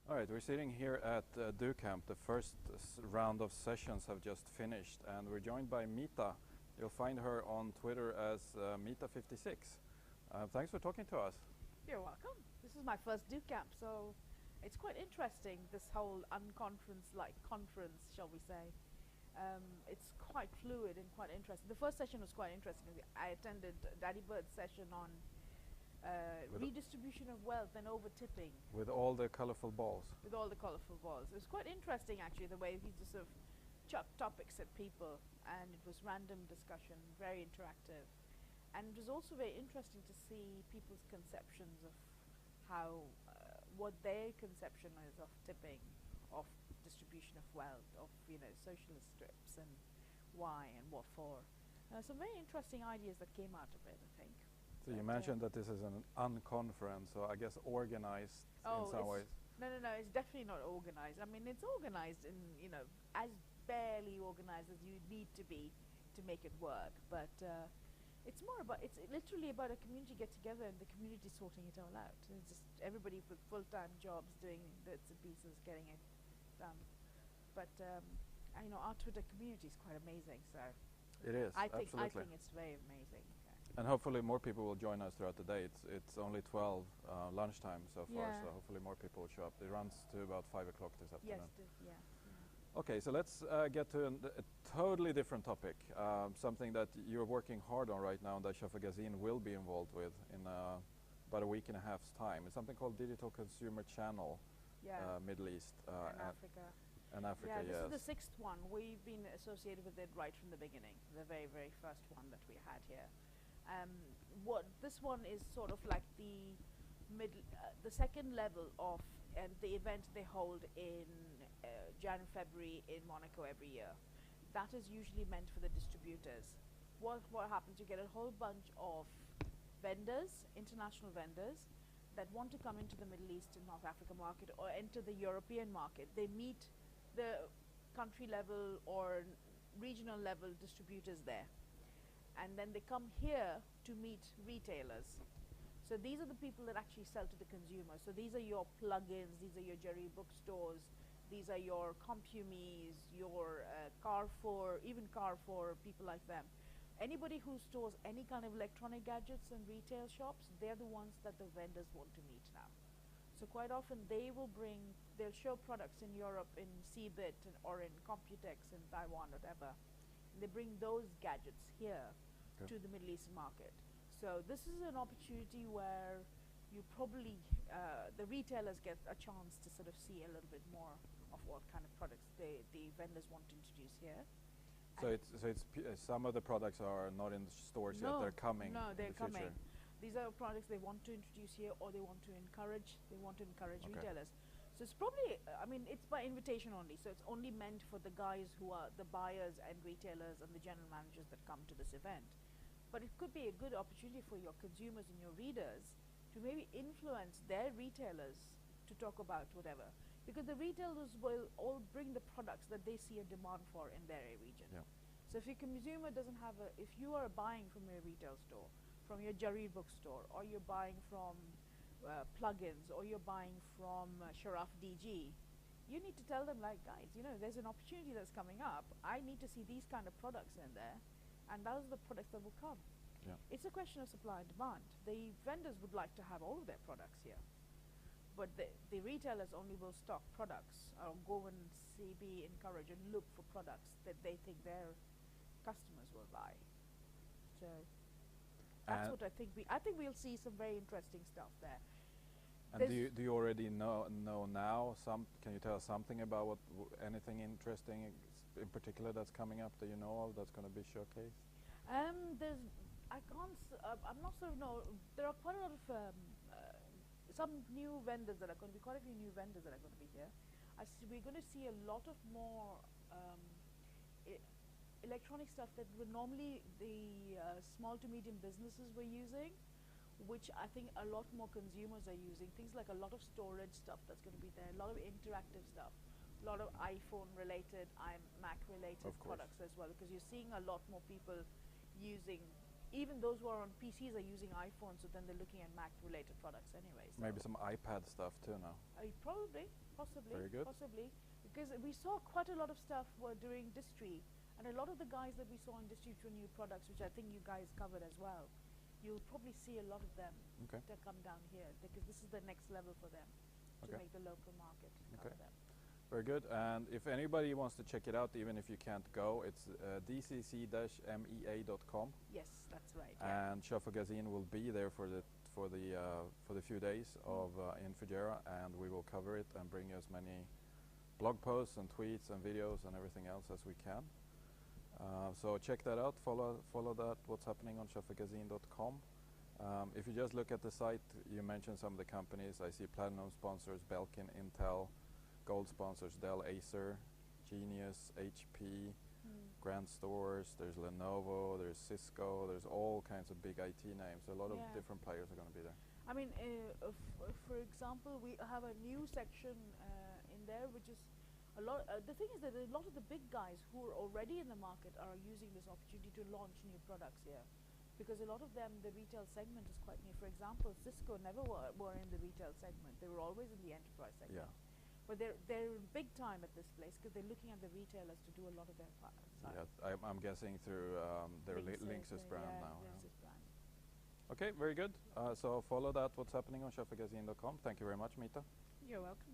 All right, we're sitting here at DoCamp. The first round of sessions have just finished, and we're joined by Mita. You'll find her on Twitter as Mita56. Thanks for talking to us. You're welcome. This is my first DoCamp, so it's quite interesting, this whole unconference-like conference, shall we say. It's quite fluid and quite interesting. The first session was quite interesting. I attended Daddy Bird's session on redistribution of wealth and over-tipping. With all the colorful balls. With all the colorful balls. It was quite interesting, actually, the way he just sort of chucked topics at people, and it was random discussion, very interactive. And it was also very interesting to see people's conceptions of how, what their conception is of tipping, of distribution of wealth, of, socialist strips, and why and what for. Some very interesting ideas that came out of it, I think. So you mentioned that this is an unconference, so I guess organized in some ways. No, it's definitely not organized. I mean, it's organized in, as barely organized as you need to be to make it work. But it's more about, it's literally about a community get together and the community sorting it all out. It's just everybody with full-time jobs doing bits and pieces, getting it done. But our Twitter community is quite amazing. So it is. I think it's very amazing. And hopefully more people will join us throughout the day. It's only 12 lunchtime so far, so hopefully more people will show up. It runs to about 5 o'clock this afternoon. Yes, Okay, so let's get to a totally different topic, something that you're working hard on right now, that Shafa Gazin will be involved with in about a week and a half's time. It's something called Digital Consumer Channel, Middle East. And Africa. And Africa, yes. This is the sixth one. We've been associated with it right from the beginning, the very, very first one that we had here. This one is sort of like the second level of the event they hold in January, February in Monaco every year. That is usually meant for the distributors. What happens? You get a whole bunch of vendors, international vendors, that want to come into the Middle East and North Africa market or enter the European market. They meet the country level or regional level distributors there. And then they come here to meet retailers. So these are the people that actually sell to the consumer. So these are your plugins, these are your Jerry bookstores, these are your Compumes, your Carrefour, even Carrefour, people like them. Anybody who stores any kind of electronic gadgets and retail shops, they're the ones that the vendors want to meet now. So quite often they'll show products in Europe, in Cbit, or in Computex in Taiwan, whatever. And they bring those gadgets here to the Middle East market. So this is an opportunity where you probably, the retailers get a chance to sort of see a little bit more of what kind of products the vendors want to introduce here. So some of the products are not in the stores yet, they're coming. No, they're coming. Future. These are products they want to introduce here, or they want to encourage retailers. So it's probably, it's by invitation only, so it's only meant for the guys who are the buyers and retailers and the general managers that come to this event. But it could be a good opportunity for your consumers and your readers to maybe influence their retailers to talk about whatever. Because the retailers will all bring the products that they see a demand for in their region. Yeah. So if your consumer doesn't have if you are buying from your retail store, from your Jarir bookstore, or you're buying from plugins, or you're buying from Sharaf DG, you need to tell them, like, guys, there's an opportunity that's coming up. I need to see these kind of products in there, and those are the products that will come. Yeah. It's a question of supply and demand. The vendors would like to have all of their products here, but the retailers only will stock products, or go and be encouraged and look for products that they think their customers will buy. So that's what I think. I think we'll see some very interesting stuff there. And do you already know now? Can you tell us something about anything interesting in particular that's coming up that you know of that's going to be showcased? I'm not sure. No, there are quite a lot of some new vendors that are going to be quite a few new vendors that are going to be here. We're going to see a lot of more electronic stuff that would normally the small to medium businesses were using, which I think a lot more consumers are using. Things like a lot of storage stuff that's going to be there, a lot of interactive stuff, a lot of iPhone related, Mac related products as well, because you're seeing a lot more people using even those who are on PCs are using iPhones, so then they're looking at Mac-related products anyway. So Maybe some iPad stuff too now. probably, possibly, Very good. possibly, because we saw quite a lot of stuff during Distri, and a lot of the guys that we saw in Distri for new products, which I think you guys covered as well. You'll probably see a lot of them Okay. to come down here, because this is the next level for them to Okay. make the local market Okay. cover them. Very good. And if anybody wants to check it out, even if you can't go, it's dcc-mea.com. Yes, that's right. Yeah. And Shafagazine will be there for the few days of in Fujairah, and we will cover it and bring you as many blog posts and tweets and videos and everything else as we can. So check that out. Follow that. What's happening on shafagazine.com. If you just look at the site, you mentioned some of the companies. I see platinum sponsors: Belkin, Intel. Gold sponsors: Dell, Acer, Genius, HP. Grand stores, there's Lenovo, there's Cisco, there's all kinds of big IT names. A lot of Yeah. different players are going to be there. I mean, for example, we have a new section in there, which is a lot. The thing is that a lot of the big guys who are already in the market are using this opportunity to launch new products here, because a lot of them, the retail segment is quite new. For example, Cisco never were in the retail segment; they were always in the enterprise segment. Yeah. But they're big time at this place because they're looking at the retailers to do a lot of their side. Yeah, I'm guessing through their Linksys brand now. Linksys brand. Okay, very good. So follow that. What's happening on shafagazine.com. Thank you very much, Mita. You're welcome.